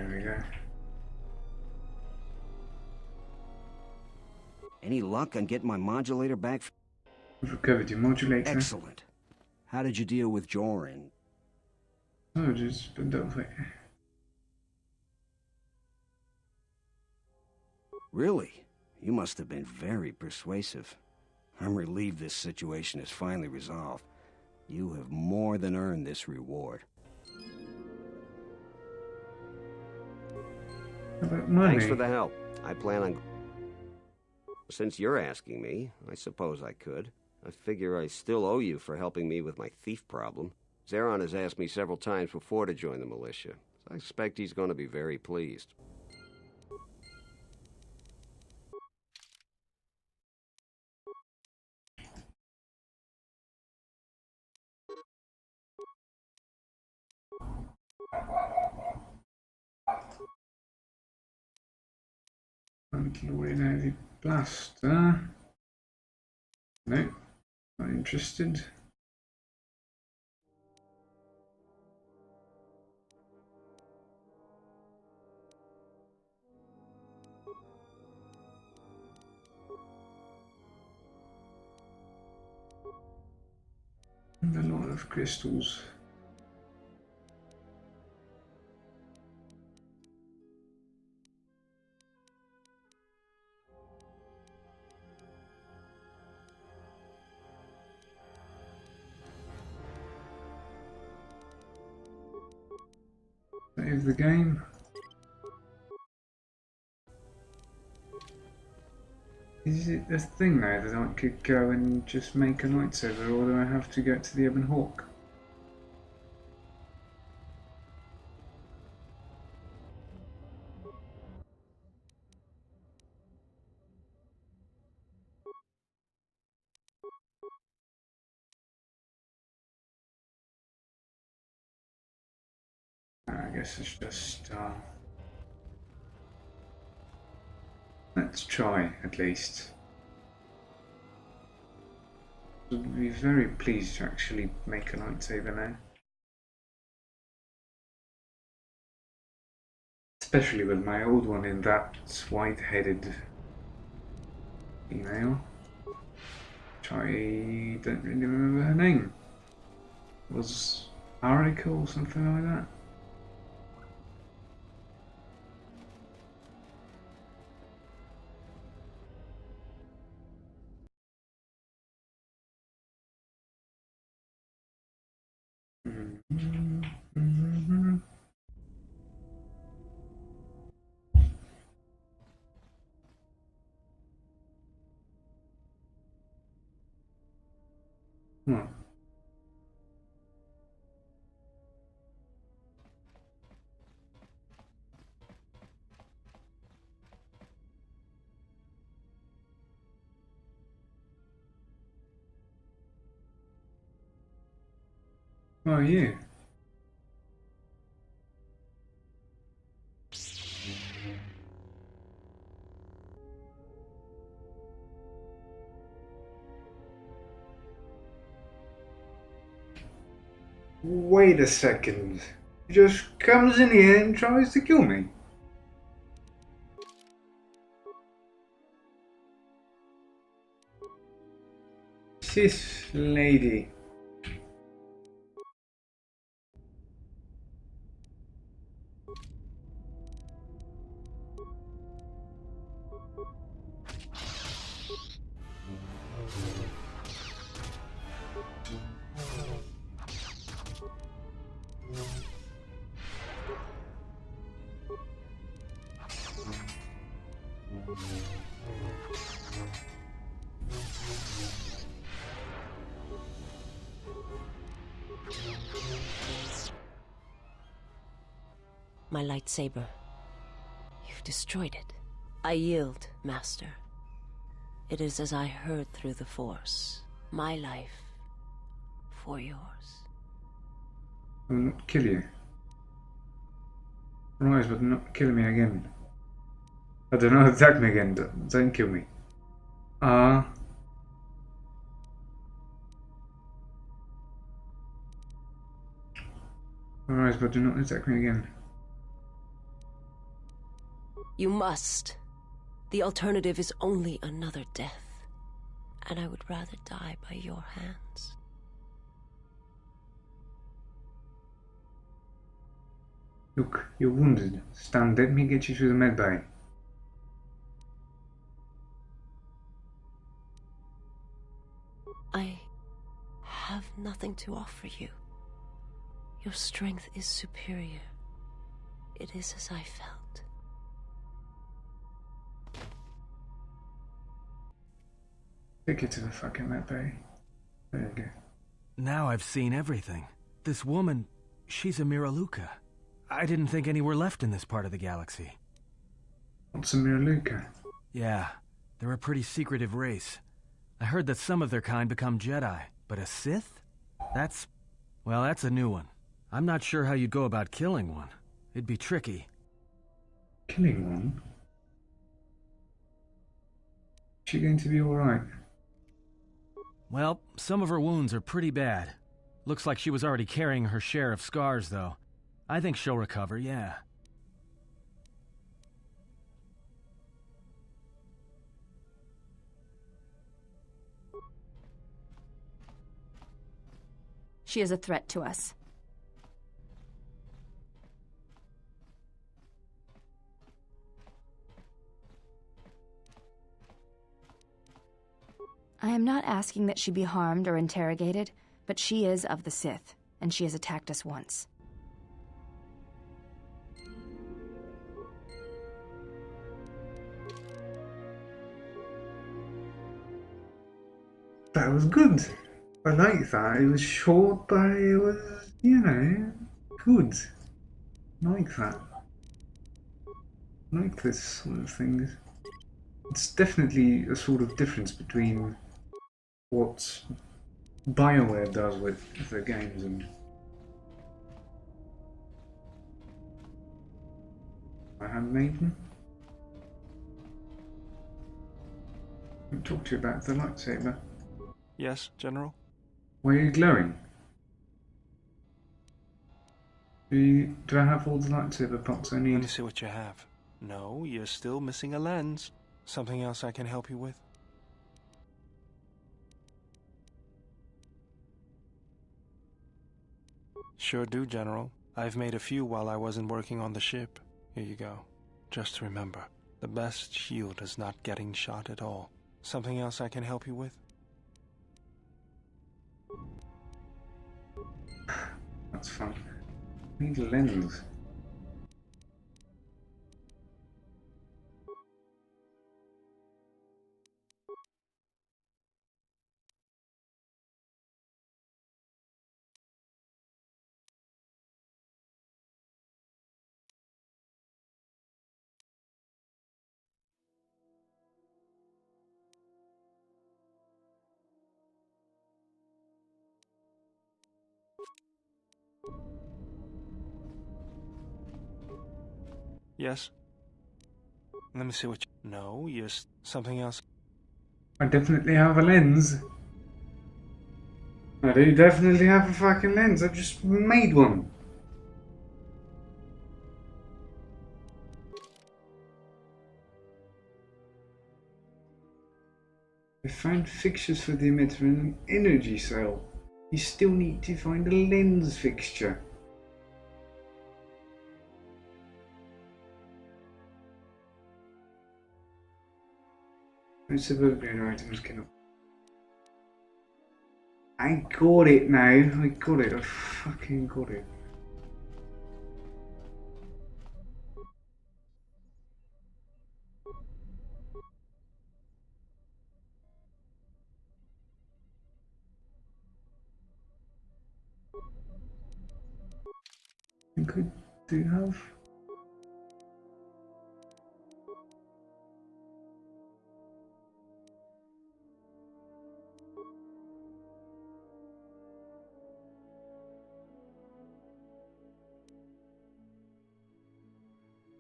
There we go. Any luck on getting my modulator back? We've recovered your modulator. Excellent. How did you deal with Joran? Oh, just put that way. Really? You must have been very persuasive. I'm relieved this situation is finally resolved. You have more than earned this reward. How about money? Thanks for the help. I plan on... Since you're asking me, I suppose I could. I figure I still owe you for helping me with my thief problem. Zeron has asked me several times before to join the militia, so I expect he's going to be very pleased. Heavy blaster. No, not interested. And a lot of crystals. Save the game. Is it a thing now that I could go and just make a lightsaber, or do I have to go to the Ebon Hawk? I guess it's just let's try at least. I'd be very pleased to actually make a lightsaber now. Especially with my old one in that white-headed female. Which I don't really remember her name. Was ARTYLO or something like that? Hmm. Oh, yeah. Wait a second. He just comes in here and tries to kill me. Sith lady. My lightsaber. You've destroyed it. I yield, Master. It is as I heard through the Force. My life for yours. I will not kill you. Rise, but not kill me again. I don't know, attack me again. Don't kill me. Rise, but do not attack me again. You must. The alternative is only another death. And I would rather die by your hands. Look, you're wounded. Stand, let me get you to the med bay. I have nothing to offer you. Your strength is superior. It is as I felt. Take it to the fucking med bay. There you go. Now I've seen everything. This woman, she's a Miraluka. I didn't think any were left in this part of the galaxy. What's a Miraluka? Yeah, they're a pretty secretive race. I heard that some of their kind become Jedi, but a Sith? That's a new one. I'm not sure how you'd go about killing one. It'd be tricky. Killing one? Is she going to be alright? Well, some of her wounds are pretty bad. Looks like she was already carrying her share of scars, though. I think she'll recover, yeah. She is a threat to us. I am not asking that she be harmed or interrogated, but she is of the Sith, and she has attacked us once. That was good. I like that. It was short, but it was, good. I like that. I like this sort of thing. It's definitely a sort of difference between what BioWare does with their games and my handmaiden. I'll talk to you about the lightsaber. Yes, General? Why are you glowing? Do I have all the lightsaber pots I Let me need? see what you have. No, you're still missing a lens. Something else I can help you with? Sure do, General. I've made a few while I wasn't working on the ship. Here you go. Just remember, the best shield is not getting shot at all. Something else I can help you with? That's fun. I need a lens. Yes? Let me see what you... No, yes. Something else? I definitely have a lens. I do definitely have a fucking lens. I just made one. I found fixtures for the emitter and an energy cell. You still need to find a lens fixture. Most suburban items cannot. I got it now. I got it. I fucking got it. I think I do have.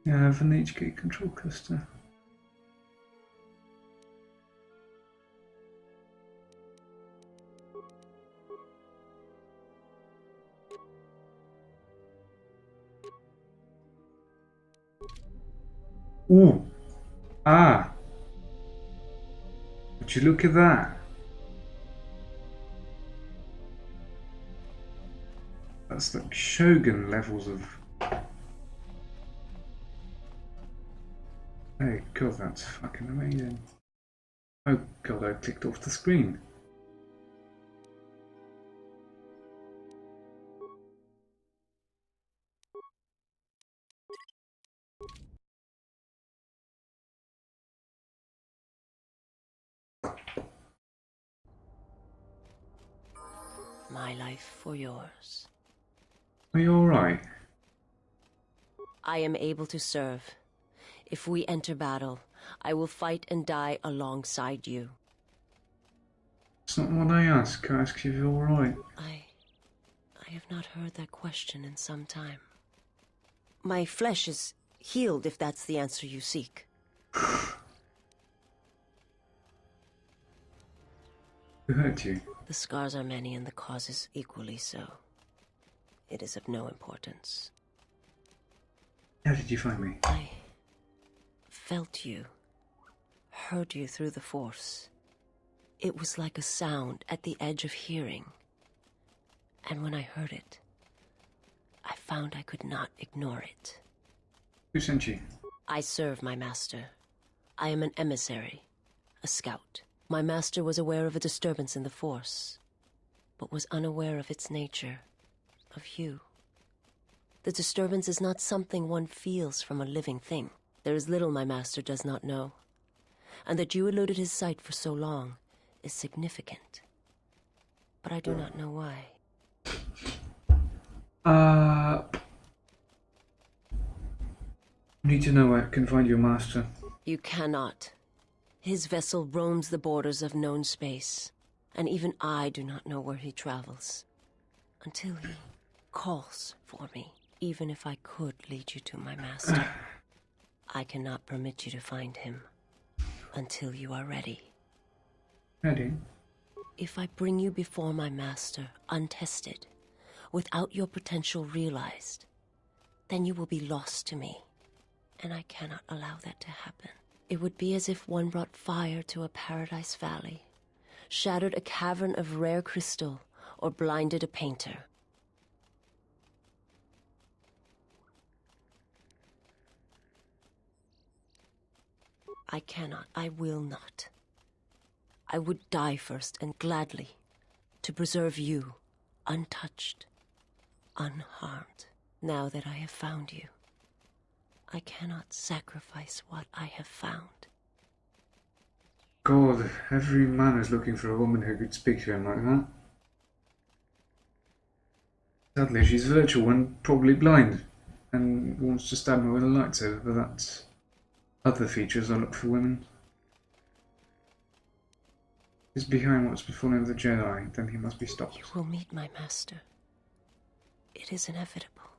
Yeah, I have an HK control cluster. Ooh. Ah. Would you look at that? That's like Shogun levels of... Hey, God, that's fucking amazing. Oh God, I clicked off the screen. My life for yours. Are you alright? I am able to serve. If we enter battle, I will fight and die alongside you. It's not what I ask. I ask you if you're alright. I have not heard that question in some time. My flesh is healed, if that's the answer you seek. Who hurt you? The scars are many and the causes equally so. It is of no importance. How did you find me? I felt you, heard you through the Force. It was like a sound at the edge of hearing. And when I heard it, I found I could not ignore it. Who sent you? I serve my master. I am an emissary, a scout. My master was aware of a disturbance in the Force, but was unaware of its nature, of you. The disturbance is not something one feels from a living thing. There is little my master does not know, and that you eluded his sight for so long is significant. But I do not know why. Need to know where I can find your master. You cannot. His vessel roams the borders of known space, and even I do not know where he travels. Until he calls for me, even if I could lead you to my master. I cannot permit you to find him until you are ready. Ready? If I bring you before my master, untested, without your potential realized, then you will be lost to me, and I cannot allow that to happen. It would be as if one brought fire to a paradise valley, shattered a cavern of rare crystal, or blinded a painter. I cannot, I will not. I would die first, and gladly, to preserve you, untouched, unharmed. Now that I have found you, I cannot sacrifice what I have found. God, every man is looking for a woman who could speak to him like that. Sadly, she's virtual and probably blind, and wants to stab me with a lightsaber, but that's other features I look for women. He's behind what's befallen the Jedi, then he must be stopped. You will meet my master. It is inevitable.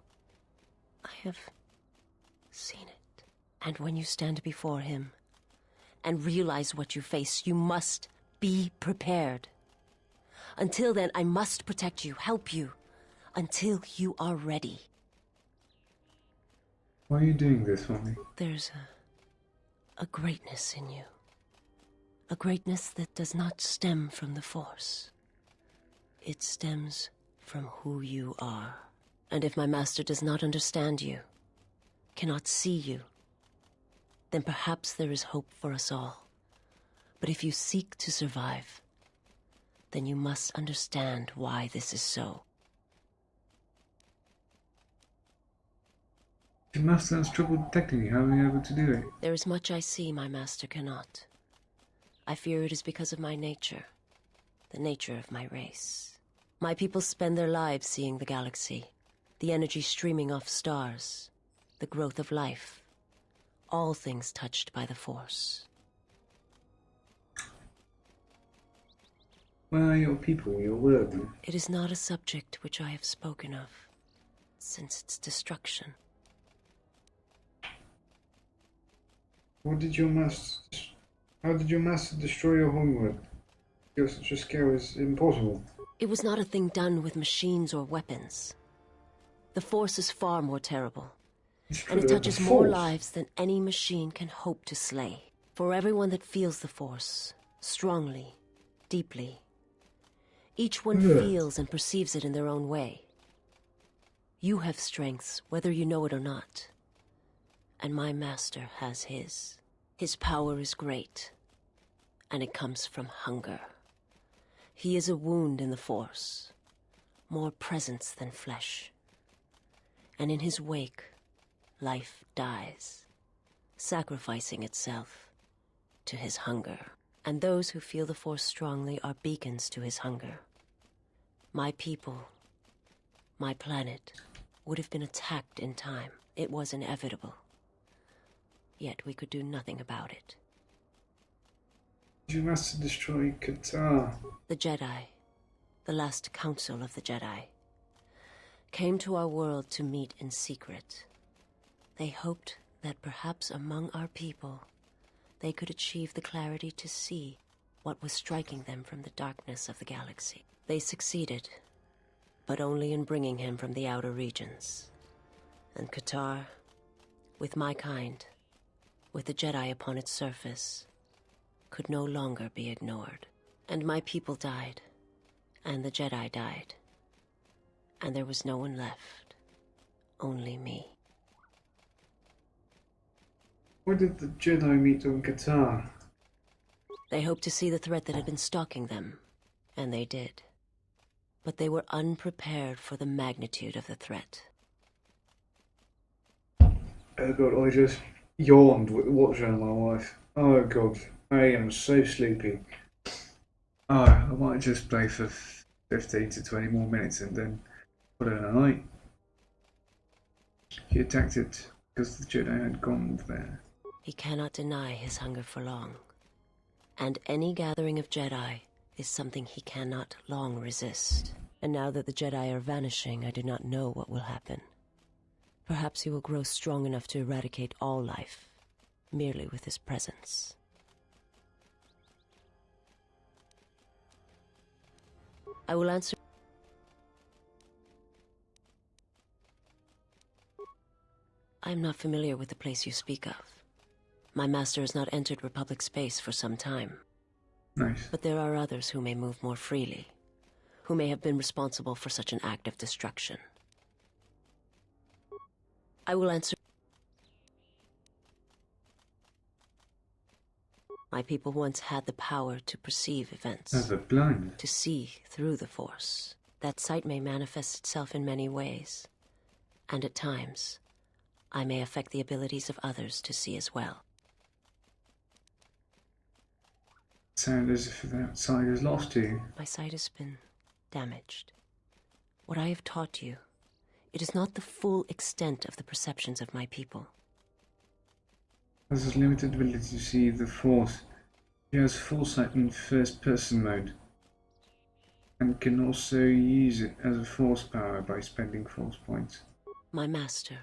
I have seen it. And when you stand before him and realize what you face, you must be prepared. Until then, I must protect you, help you, until you are ready. Why are you doing this for me? There's a greatness in you. A greatness that does not stem from the Force. It stems from who you are. And if my master does not understand you, cannot see you, then perhaps there is hope for us all. But if you seek to survive, then you must understand why this is so. Your master has trouble detecting you. How are you able to do it? There is much I see my master cannot. I fear it is because of my nature, the nature of my race. My people spend their lives seeing the galaxy, the energy streaming off stars, the growth of life, all things touched by the Force. Where are your people, your world? It is not a subject which I have spoken of since its destruction. How did your master destroy your homeworld? You're such a scale is impossible. It was not a thing done with machines or weapons. The Force is far more terrible. and it touches more lives than any machine can hope to slay. For everyone that feels the Force, strongly, deeply, each one feels and perceives it in their own way. You have strengths, whether you know it or not. And my master has his. His power is great, and it comes from hunger. He is a wound in the Force, more presence than flesh. And in his wake, life dies, sacrificing itself to his hunger. And those who feel the Force strongly are beacons to his hunger. My people, my planet, would have been attacked in time. It was inevitable. Yet we could do nothing about it. You must destroy Qatar. The Jedi, the last council of the Jedi, came to our world to meet in secret. They hoped that perhaps among our people, they could achieve the clarity to see what was striking them from the darkness of the galaxy. They succeeded, but only in bringing him from the outer regions. And Qatar, with my kind, with the Jedi upon its surface, could no longer be ignored. And my people died, and the Jedi died. And there was no one left, only me. Why did the Jedi meet on Qatar? They hoped to see the threat that had been stalking them, and they did. But they were unprepared for the magnitude of the threat. Oh god, I just yawned watching my wife. Oh god, I am so sleepy. Oh, I might just play for 15 to 20 more minutes and then put it in a night. He attacked it because the Jedi had gone there. He cannot deny his hunger for long. And any gathering of Jedi is something he cannot long resist. And now that the Jedi are vanishing, I do not know what will happen. Perhaps he will grow strong enough to eradicate all life, merely with his presence. I will answer. I am not familiar with the place you speak of. My master has not entered Republic space for some time. Nice. But there are others who may move more freely, who may have been responsible for such an act of destruction. I will answer. My people once had the power to perceive events, As a blind. to see through the Force. That sight may manifest itself in many ways, and at times, I may affect the abilities of others to see as well. Sound as if that side is lost to you. My sight has been damaged. What I have taught you, it is not the full extent of the perceptions of my people. Has his limited ability to see the Force. He has foresight in first-person mode, and can also use it as a Force power by spending Force points. My master,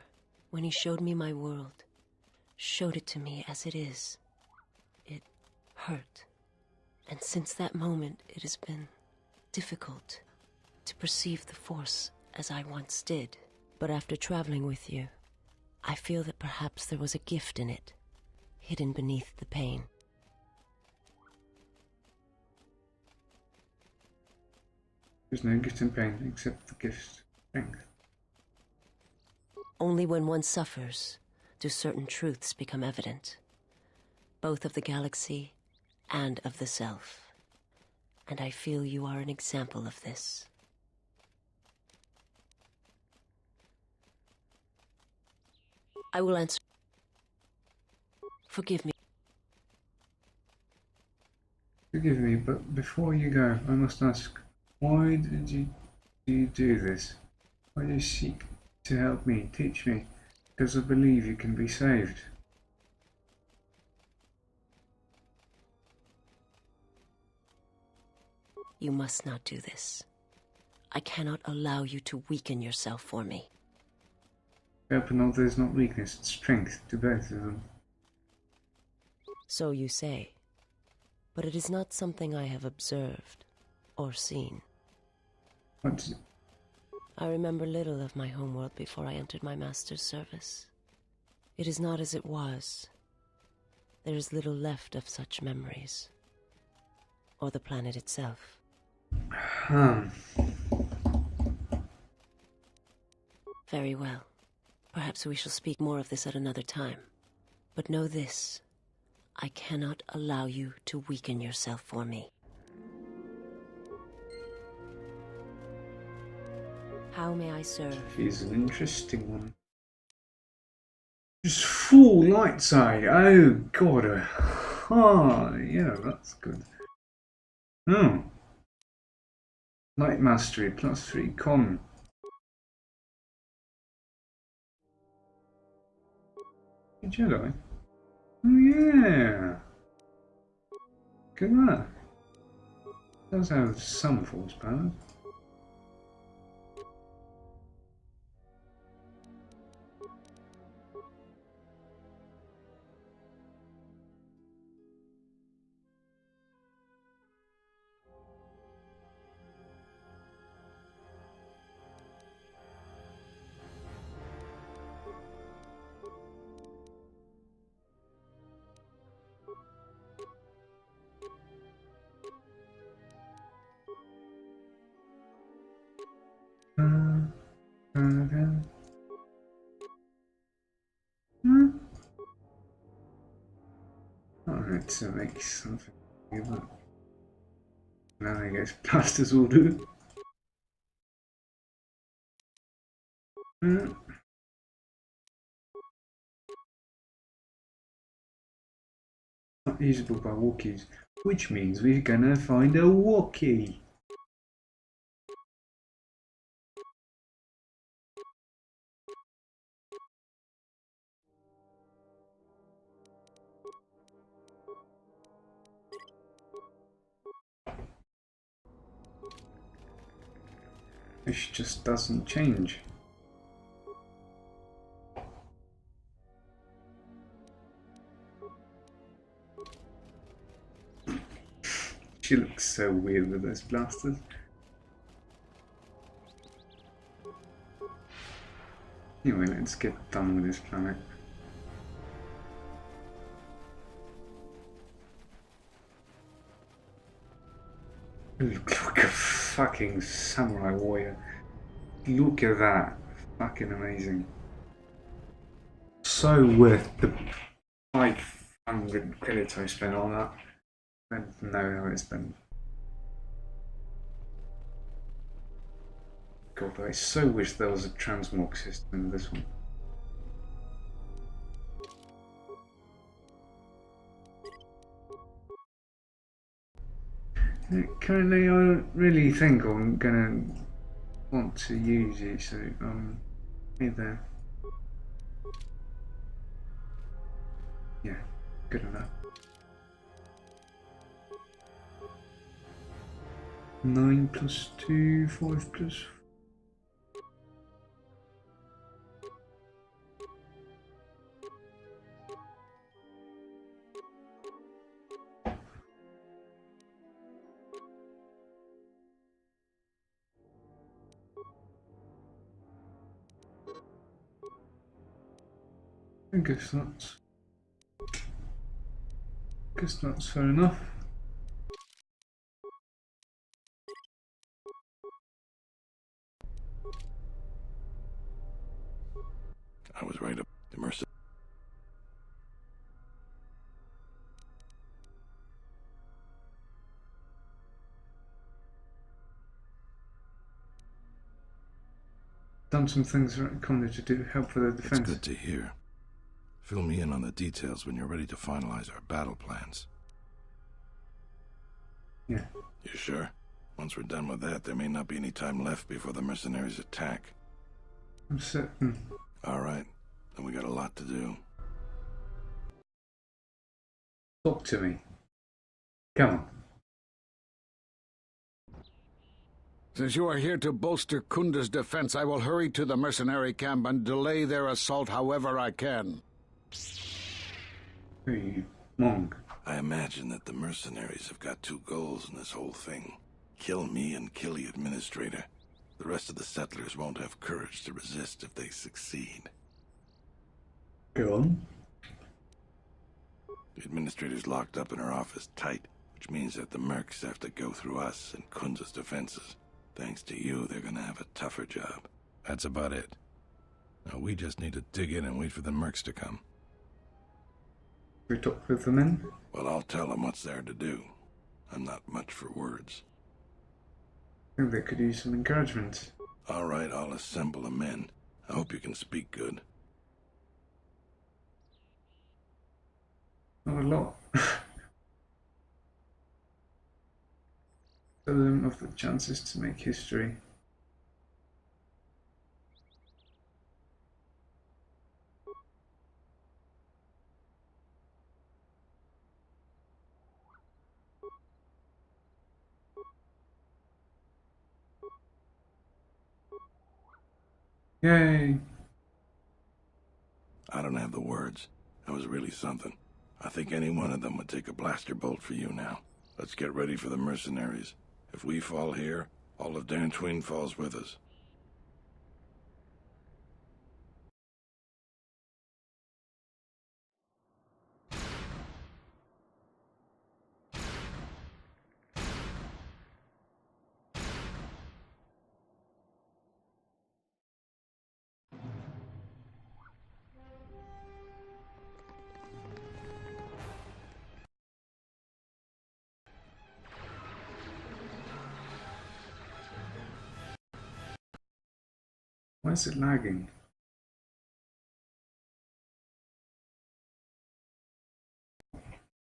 when he showed me my world, showed it to me as it is. It hurt. And since that moment, it has been difficult to perceive the Force as I once did. But after traveling with you, I feel that perhaps there was a gift in it, hidden beneath the pain. There's no gift in pain except the gift strength. Only when one suffers do certain truths become evident, both of the galaxy and of the self. And I feel you are an example of this. I will answer. Forgive me. Forgive me, but before you go, I must ask, why did you do this? Why do you seek to help me, teach me? Because I believe you can be saved. You must not do this. I cannot allow you to weaken yourself for me. Helping others is not weakness, it's strength to both of them. So you say. But it is not something I have observed or seen. What? I remember little of my homeworld before I entered my master's service. It is not as it was. There is little left of such memories. Or the planet itself. Very well. Perhaps we shall speak more of this at another time. But know this. I cannot allow you to weaken yourself for me. How may I serve? He's an interesting one. Just full light side. Oh god. Oh, yeah, that's good. Oh. Light mastery +3 con. Jedi. Oh yeah. Good at that. Does have some force powers. Alright, to make something give up. Now I guess plasters will do. Not usable by walkies, which means we're gonna find a walkie. This just doesn't change. She looks so weird with those blasters. Anyway, let's get done with this planet. Look like a fucking samurai warrior. Look at that. Fucking amazing. So worth the 500 credits I spent on that. I don't know how it's been. God, I so wish there was a transmog system in this one. Currently, I don't really think I'm gonna want to use it, so hey there. Yeah, good enough. 9 + 2, 5 +. I guess that's fair enough. I was right up immersive. Done some things right Conde to do help for the defense. It's good to hear. Fill me in on the details when you're ready to finalize our battle plans. Yeah. You sure? Once we're done with that, there may not be any time left before the mercenaries attack. I'm certain. Alright, then we got a lot to do. Talk to me. Come on. Since you are here to bolster Kunda's defense, I will hurry to the mercenary camp and delay their assault however I can. Hey, monk. I imagine that the mercenaries have got two goals in this whole thing. Kill me and kill the administrator. The rest of the settlers won't have courage to resist if they succeed. Go on. The administrator's locked up in her office tight, which means that the mercs have to go through us and Kunza's defenses. Thanks to you, they're gonna have a tougher job. That's about it. Now we just need to dig in and wait for the mercs to come. We talk with the men. Well, I'll tell them what's there to do. I'm not much for words. I think they could use some encouragement. All right, I'll assemble the men. I hope you can speak good. Not a lot. Tell them of the chances to make history. Yay! I don't have the words. That was really something. I think any one of them would take a blaster bolt for you now. Let's get ready for the mercenaries. If we fall here, all of Dantooine falls with us. Why is it lagging?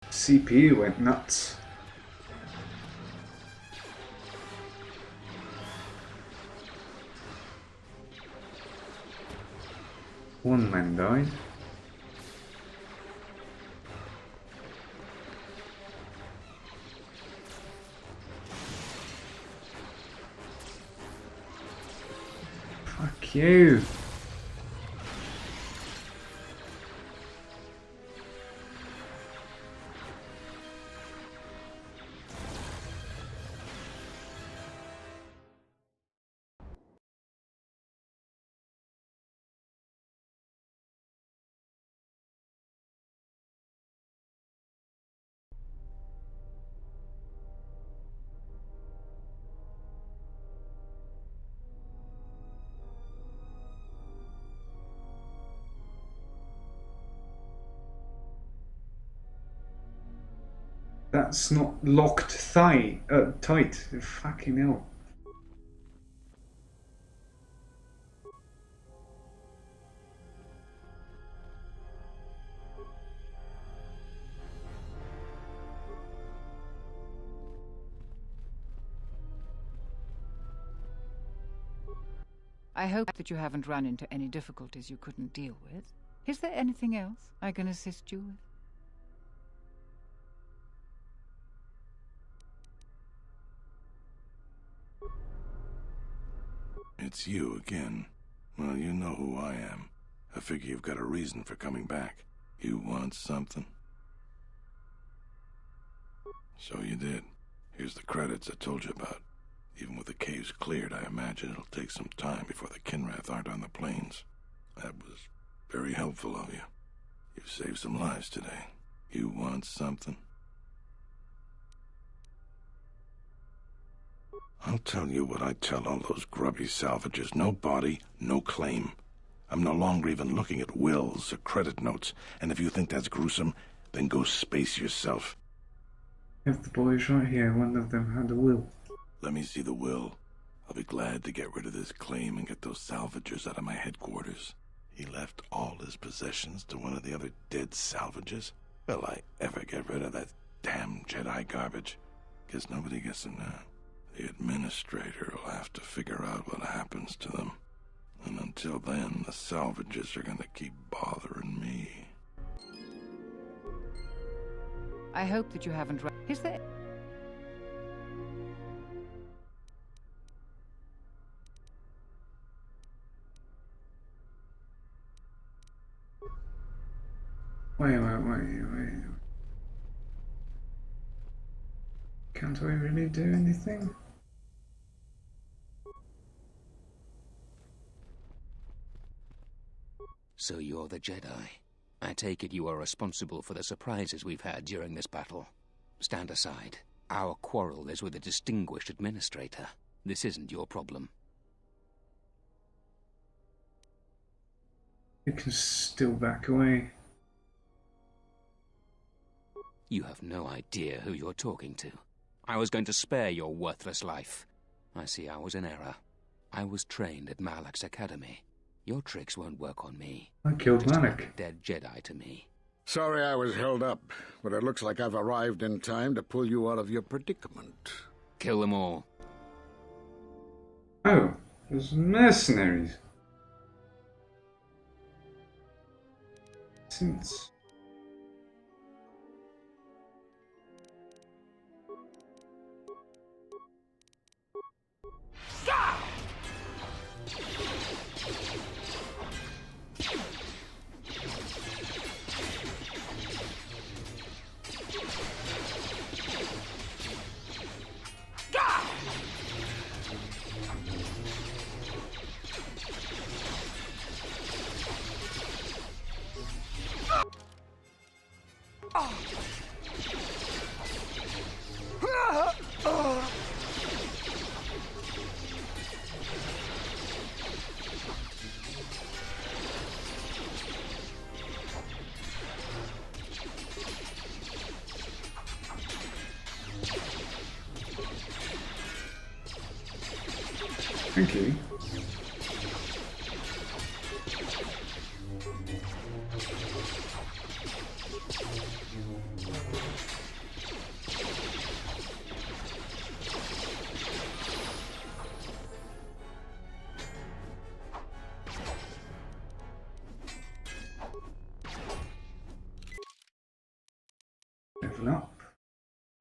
CPU went nuts. One man died. Fuck you. That's not locked tight. Fucking hell. I hope that you haven't run into any difficulties you couldn't deal with. Is there anything else I can assist you with? It's you again. Well, you know who I am. I figure you've got a reason for coming back. You want something? So you did. Here's the credits I told you about. Even with the caves cleared, I imagine it'll take some time before the Kinrath aren't on the plains. That was very helpful of you. You've saved some lives today. You want something? I'll tell you what I tell all those grubby salvagers. No body, no claim. I'm no longer even looking at wills or credit notes, and if you think that's gruesome, then go space yourself. If the boys right here, one of them had a will. Let me see the will. I'll be glad to get rid of this claim and get those salvagers out of my headquarters. He left all his possessions to one of the other dead salvagers. Will I ever get rid of that damn Jedi garbage? Guess nobody gets them now. The administrator will have to figure out what happens to them. And until then, the salvagers are gonna keep bothering me. I hope that you haven't run... Is there... Wait. Can't I really do anything? So you're the Jedi. I take it you are responsible for the surprises we've had during this battle. Stand aside. Our quarrel is with a distinguished administrator. This isn't your problem. You can still back away. You have no idea who you're talking to. I was going to spare your worthless life. I see I was in error. I was trained at Malak's academy. Your tricks won't work on me. I killed Just Malak. like a dead Jedi to me. Sorry I was held up, but it looks like I've arrived in time to pull you out of your predicament. Kill them all. Oh, there's mercenaries. Since... Thank you. Level up.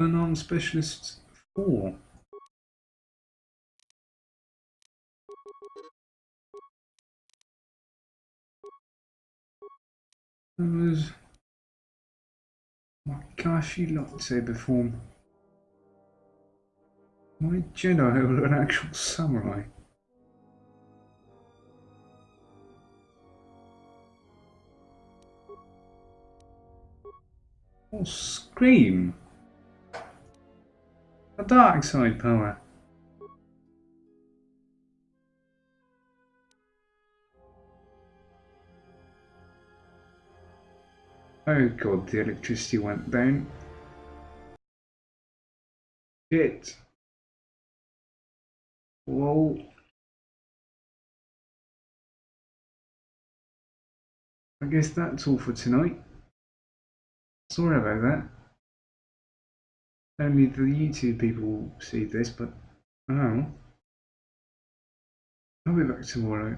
Unarmed specialist 4. That was Makashi lightsaber form. My Jedi are an actual samurai. Oh, Scream! A dark side power. Oh god, the electricity went down. Shit. Whoa. I guess that's all for tonight. Sorry about that. Only the YouTube people will see this, but oh. I'll be back tomorrow.